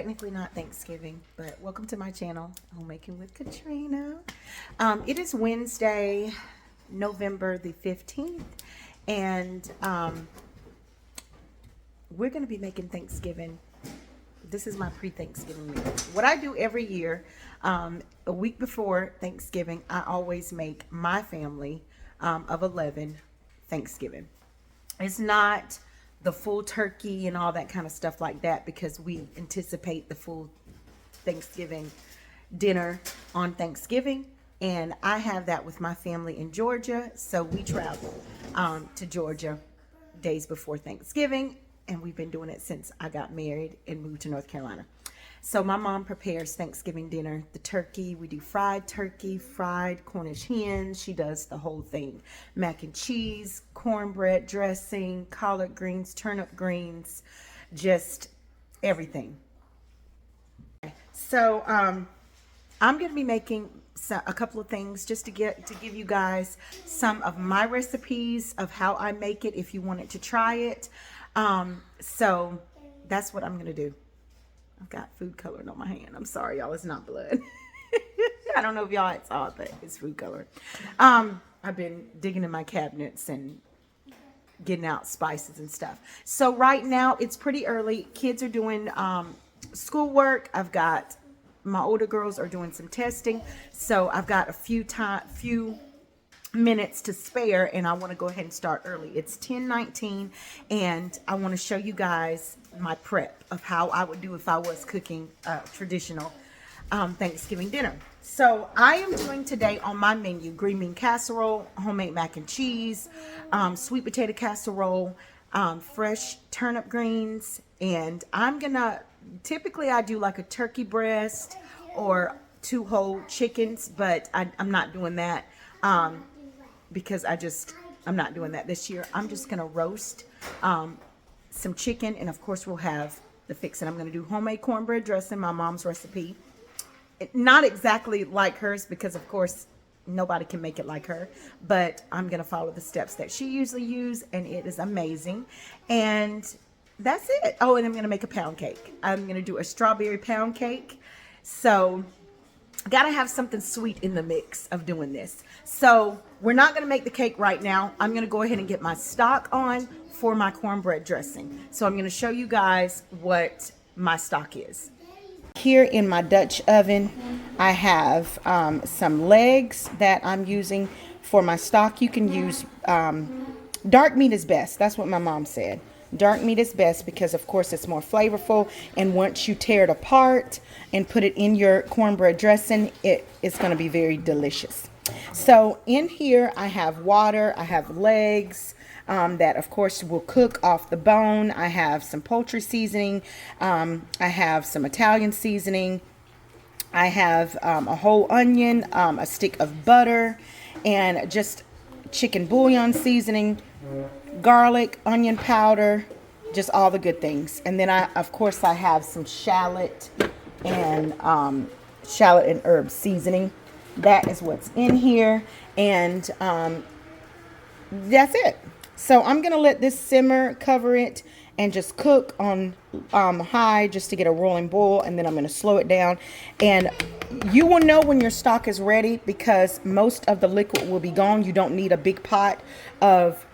technically not Thanksgiving, but welcome to my channel, Homemaking with Katrina. It is Wednesday, November the 15th, and we're going to be making Thanksgiving. This is my pre-Thanksgiving meal. What I do every year, a week before Thanksgiving, I always make my family of 11 Thanksgiving. It's not the full turkey and all that kind of stuff like that, because we anticipate the full Thanksgiving dinner on Thanksgiving, and I have that with my family in Georgia. So we travel to Georgia days before Thanksgiving, and we've been doing it since I got married and moved to North Carolina. So my mom prepares Thanksgiving dinner. The turkey, we do fried turkey, fried Cornish hens. She does the whole thing. Mac and cheese, cornbread dressing, collard greens, turnip greens, just everything. So I'm going to be making a couple of things just to give you guys some of my recipes of how I make it if you wanted to try it. So that's what I'm going to do. I've got food coloring on my hand. I'm sorry, y'all. It's not blood. I don't know if y'all saw it, but it's food coloring. I've been digging in my cabinets and getting out spices and stuff. So right now, it's pretty early. Kids are doing schoolwork. I've got my older girls are doing some testing. So I've got a few minutes to spare, and I want to go ahead and start early. It's 10:19, and I want to show you guys my prep of how I would do if I was cooking traditional Thanksgiving dinner. So I am doing today on my menu green bean casserole, homemade mac and cheese, sweet potato casserole, fresh turnip greens, and I'm gonna typically I do like a turkey breast or 2 whole chickens, but I'm not doing that because I'm not doing that this year. I'm just gonna roast some chicken, and of course we'll have the fixin'. I'm going to do homemade cornbread dressing, my mom's recipe. Not exactly like hers, because of course nobody can make it like her, but I'm going to follow the steps that she usually uses, and it is amazing. And that's it. Oh, and I'm going to make a pound cake. I'm going to do a strawberry pound cake. So gotta have something sweet in the mix of doing this. So we're not going to make the cake right now. I'm going to go ahead and get my stock on for my cornbread dressing. So I'm going to show you guys what my stock is. Here in my Dutch oven, I have some legs that I'm using for my stock. You can use dark meat is best. That's what my mom said. Dark meat is best because of course it's more flavorful, and once you tear it apart and put it in your cornbread dressing, it is going to be very delicious. So in here I have water, I have legs that of course will cook off the bone. I have some poultry seasoning, I have some Italian seasoning, I have a whole onion, a stick of butter, and just chicken bouillon seasoning, garlic, onion powder, just all the good things. And then I have some shallot and herb seasoning. That is what's in here, and that's it. So I'm gonna let this simmer, cover it, and just cook on high just to get a rolling boil, and then I'm gonna slow it down. And you will know when your stock is ready because most of the liquid will be gone. You don't need a big pot of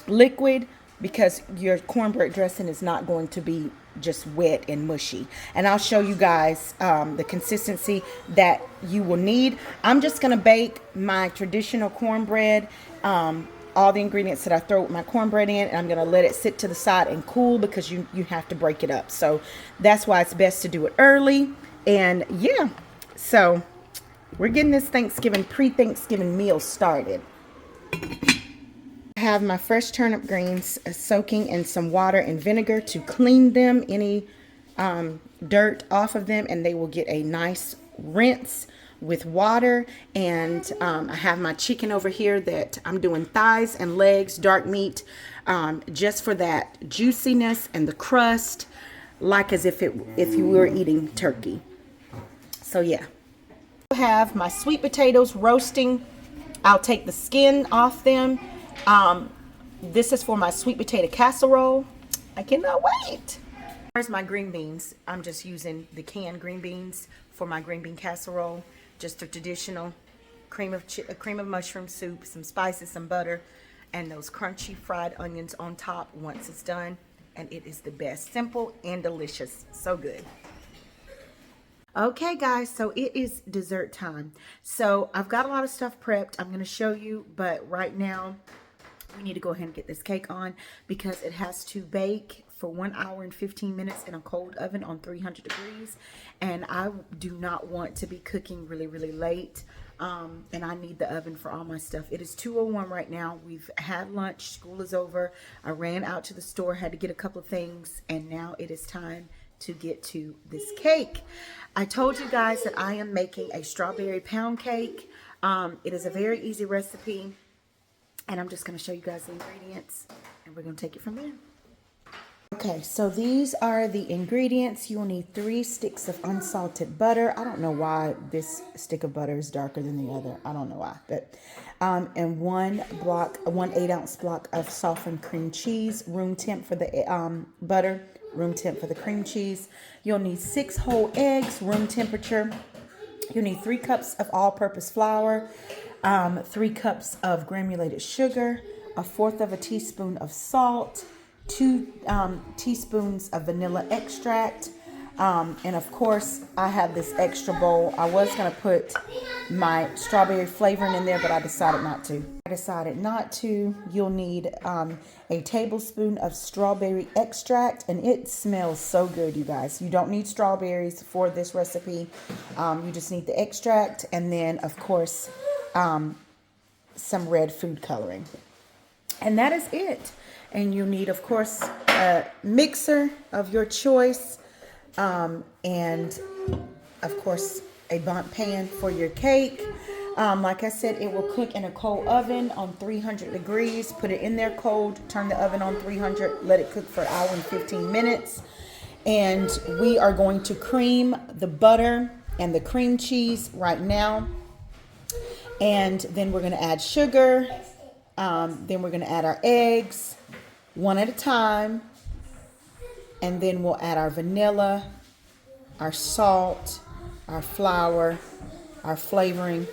liquid because your cornbread dressing is not going to be just wet and mushy. And I'll show you guys the consistency that you will need. I'm just gonna bake my traditional cornbread, all the ingredients that I throw with my cornbread in, and I'm gonna let it sit to the side and cool because you have to break it up. So that's why it's best to do it early. And yeah, so we're getting this pre-Thanksgiving meal started. I have my fresh turnip greens soaking in some water and vinegar to clean them, any dirt off of them, and they will get a nice rinse with water. And I have my chicken over here that I'm doing thighs and legs, dark meat, just for that juiciness and the crust, like as if you were eating turkey. So yeah, I have my sweet potatoes roasting. I'll take the skin off them. This is for my sweet potato casserole. I cannot wait. Here's my green beans. I'm just using the canned green beans for my green bean casserole. Just a traditional cream of mushroom soup, some spices, some butter, and those crunchy fried onions on top once it's done. And it is the best. Simple and delicious. So good. Okay, guys, so it is dessert time. So I've got a lot of stuff prepped. I'm going to show you, but right now we need to go ahead and get this cake on because it has to bake for 1 hour and 15 minutes in a cold oven on 300 degrees. And I do not want to be cooking really, really late. And I need the oven for all my stuff. It is 2:01 right now. We've had lunch. School is over. I ran out to the store, had to get a couple of things, and now it is time to get to this cake. I told you guys that I am making a strawberry pound cake. It is a very easy recipe, and I'm just going to show you guys the ingredients, and we're going to take it from there. Okay, so these are the ingredients. You will need 3 sticks of unsalted butter. I don't know why this stick of butter is darker than the other. I don't know why, but and one 8-ounce block of softened cream cheese, room temp for the butter, room temp for the cream cheese. You'll need 6 whole eggs, room temperature. You'll need 3 cups of all-purpose flour, 3 cups of granulated sugar, 1/4 teaspoon of salt, 2 teaspoons of vanilla extract, and of course I have this extra bowl. I was going to put my strawberry flavoring in there, but I decided not to. You'll need a tablespoon of strawberry extract, and it smells so good, you guys. You don't need strawberries for this recipe. You just need the extract, and then of course some red food coloring, and that is it. And you need, of course, a mixer of your choice, and of course a bundt pan for your cake. Like I said, it will cook in a cold oven on 300 degrees. Put it in there cold, turn the oven on 300, let it cook for 1 hour and 15 minutes. And we are going to cream the butter and the cream cheese right now. And then we're going to add sugar. Then we're going to add our eggs, one at a time, and then we'll add our vanilla, our salt, our flour, our flavoring,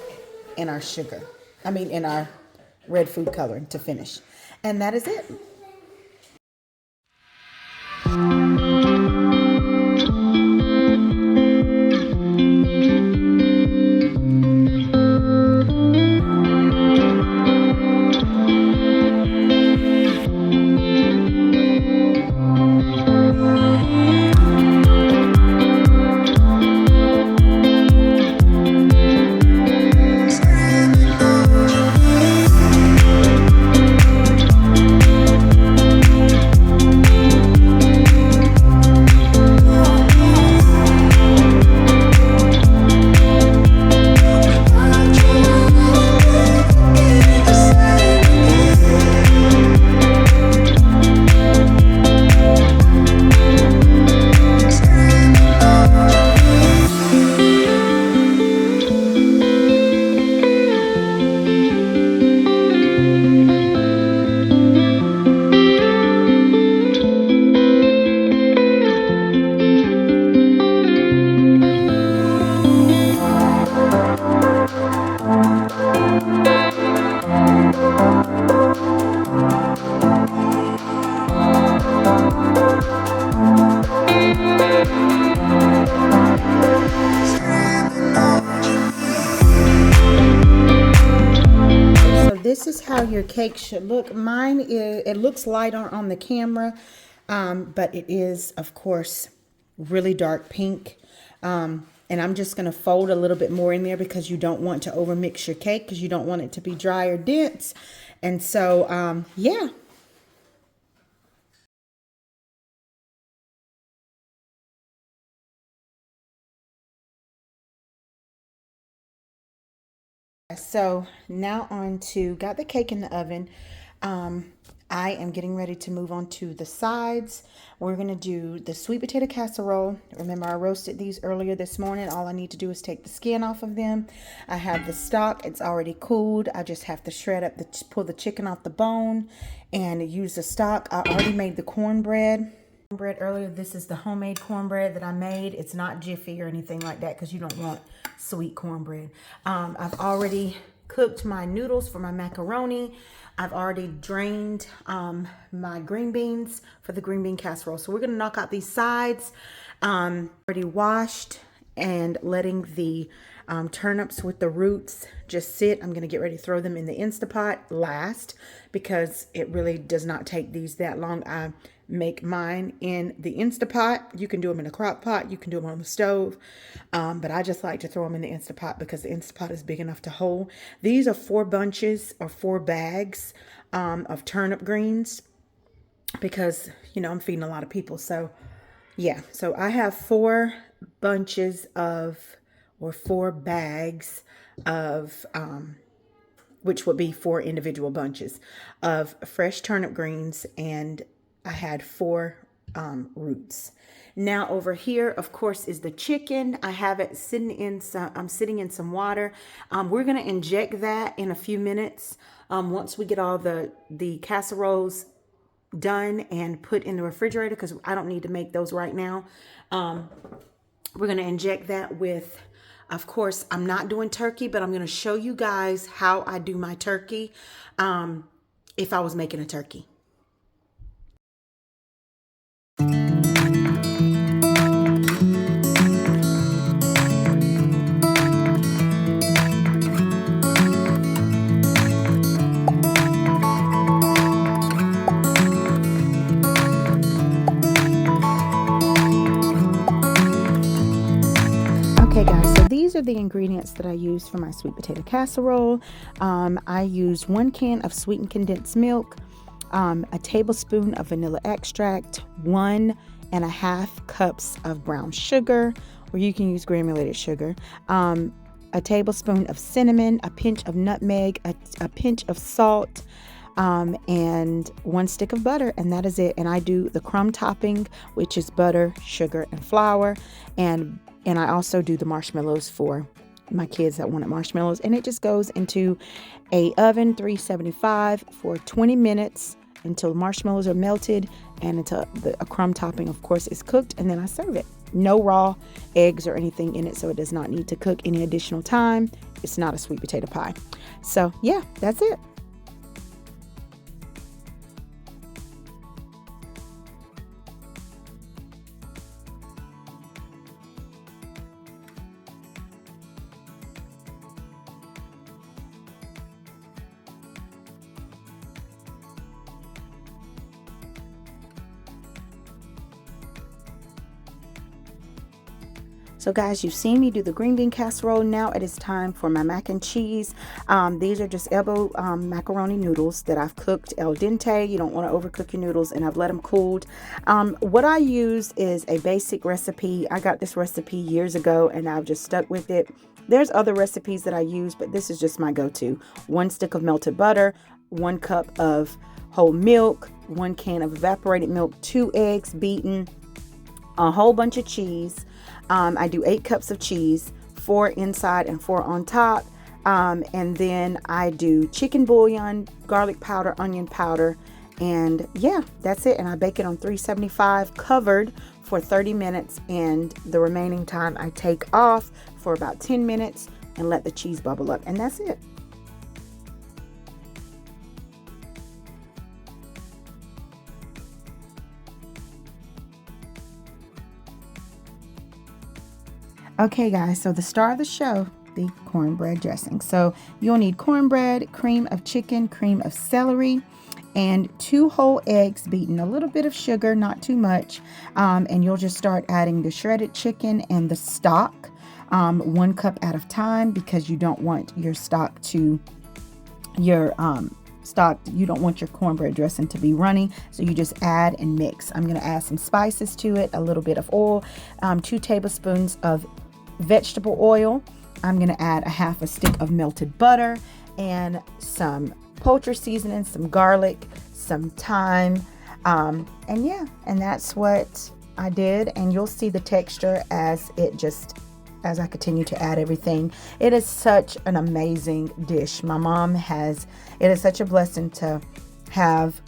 and our sugar. And our red food coloring to finish. And that is it. This is how your cake should look. Mine is, it looks light on the camera, but it is, of course, really dark pink. And I'm just going to fold a little bit more in there because you don't want to overmix your cake because you don't want it to be dry or dense. And so, yeah. So now got the cake in the oven. I am getting ready to move on to the sides. We're going to do the sweet potato casserole. Remember, I roasted these earlier this morning. All I need to do is take the skin off of them. I have the stock. It's already cooled. I just have to shred up, pull the chicken off the bone and use the stock. I already made the cornbread. Cornbread earlier. This is the homemade cornbread that I made. It's not Jiffy or anything like that because you don't want sweet cornbread. I've already cooked my noodles for my macaroni. I've already drained my green beans for the green bean casserole. So we're gonna knock out these sides. Already washed and letting the turnips with the roots just sit. I'm gonna get ready to throw them in the Instapot last because it really does not take these that long. I make mine in the Instapot. You can do them in a crock pot. You can do them on the stove. But I just like to throw them in the Instapot because the Instapot is big enough to hold. These are 4 bunches or 4 bags of turnip greens because, you know, I'm feeding a lot of people. So yeah, so I have 4 bunches of, or 4 bags of, which would be 4 individual bunches of fresh turnip greens, and I had 4 roots. Now over here, of course, is the chicken. I have it sitting in some, I'm sitting in some water. We're gonna inject that in a few minutes. Once we get all the casseroles done and put in the refrigerator, because I don't need to make those right now. We're gonna inject that with, of course, I'm not doing turkey, but I'm gonna show you guys how I do my turkey if I was making a turkey. Okay guys, so these are the ingredients that I use for my sweet potato casserole. I use 1 can of sweetened condensed milk, a tablespoon of vanilla extract, 1.5 cups of brown sugar, or you can use granulated sugar, a tablespoon of cinnamon, a pinch of nutmeg, a pinch of salt, and 1 stick of butter, and that is it. And I do the crumb topping, which is butter, sugar, and flour, and I also do the marshmallows for my kids that wanted marshmallows. And it just goes into a oven, 375 for 20 minutes until marshmallows are melted and until a crumb topping, of course, is cooked. And then I serve it. No raw eggs or anything in it, so it does not need to cook any additional time. It's not a sweet potato pie. So yeah, that's it. So guys, you've seen me do the green bean casserole. Now it is time for my mac and cheese. These are just elbow macaroni noodles that I've cooked al dente. You don't want to overcook your noodles, and I've let them cooled. What I use is a basic recipe. I got this recipe years ago and I've just stuck with it. There's other recipes that I use, but this is just my go-to. 1 stick of melted butter, 1 cup of whole milk, 1 can of evaporated milk, 2 eggs beaten, a whole bunch of cheese. I do 8 cups of cheese, 4 inside and 4 on top. And then I do chicken bouillon, garlic powder, onion powder, and yeah, that's it. And I bake it on 375 covered for 30 minutes. And the remaining time I take off for about 10 minutes and let the cheese bubble up. And that's it. Okay guys, so the star of the show, the cornbread dressing. So you'll need cornbread, cream of chicken, cream of celery, and 2 whole eggs beaten, a little bit of sugar, not too much. And you'll just start adding the shredded chicken and the stock, 1 cup at a time, because you don't want your stock to, you don't want your cornbread dressing to be runny, so you just add and mix. I'm going to add some spices to it, a little bit of oil, 2 tablespoons of vegetable oil. I'm going to add a half a stick of melted butter and some poultry seasoning, some garlic, some thyme, and yeah, and that's what I did. And you'll see the texture as I continue to add everything. It is such an amazing dish. My mom it is such a blessing to have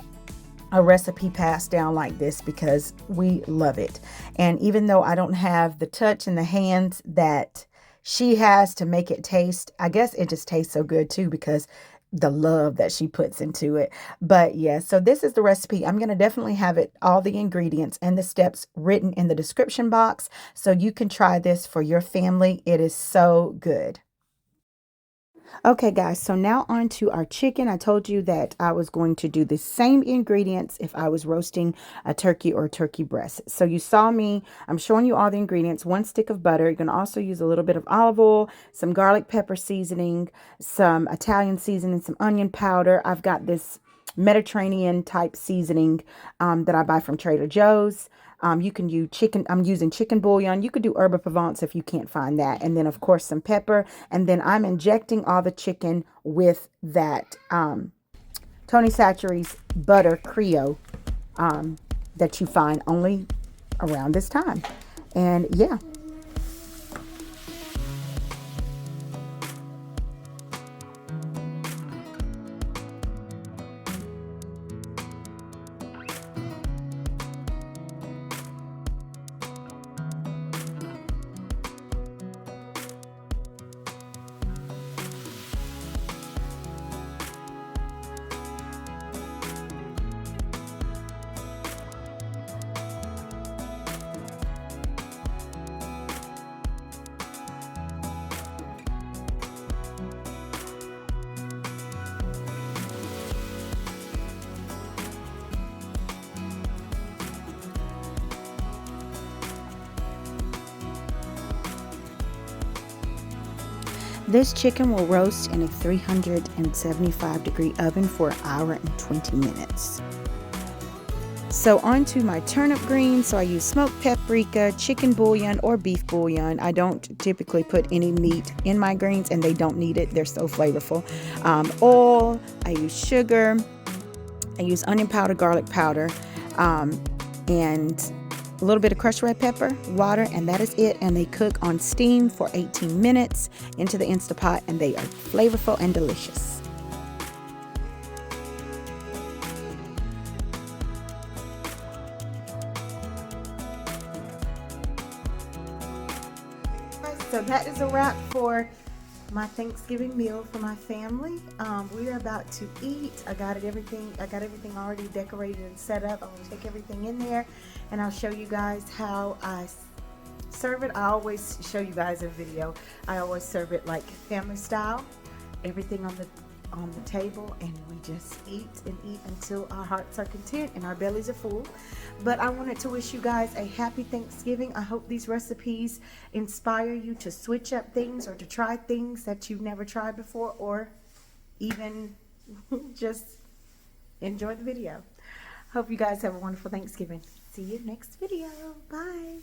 a recipe passed down like this because we love it. And even though I don't have the touch and the hands that she has to make it taste, I guess it just tastes so good too because the love that she puts into it. But yeah, so this is the recipe. I'm going to definitely have it, all the ingredients and the steps written in the description box so you can try this for your family. It is so good. Okay, guys, so now on to our chicken. I told you that I was going to do the same ingredients if I was roasting a turkey or a turkey breast. So you saw me, I'm showing you all the ingredients. 1 stick of butter. You're going to also use a little bit of olive oil, some garlic pepper seasoning, some Italian seasoning, some onion powder. I've got this Mediterranean type seasoning that I buy from Trader Joe's. You can use chicken. I'm using chicken bouillon. You could do herb Provence if you can't find that. And then, of course, some pepper. And then I'm injecting all the chicken with that Tony Chachere's butter Creo that you find only around this time. And yeah. This chicken will roast in a 375-degree oven for 1 hour and 20 minutes. So on to my turnip greens. So I use smoked paprika, chicken bouillon, or beef bouillon. I don't typically put any meat in my greens, and they don't need it. They're so flavorful. Oil, I use sugar, I use onion powder, garlic powder, and a little bit of crushed red pepper, water, and that is it. And they cook on steam for 18 minutes into the Instapot, and they are flavorful and delicious. So that is a wrap for my Thanksgiving meal for my family. We are about to eat. I got everything already decorated and set up. I'm gonna take everything in there and I'll show you guys how I serve it. I always show you guys in video. I always serve it like family style. Everything on the table, and we just eat and eat until our hearts are content and our bellies are full. But I wanted to wish you guys a happy Thanksgiving. I hope these recipes inspire you to switch up things or to try things that you've never tried before, or even just enjoy the video. Hope you guys have a wonderful Thanksgiving. See you next video. Bye.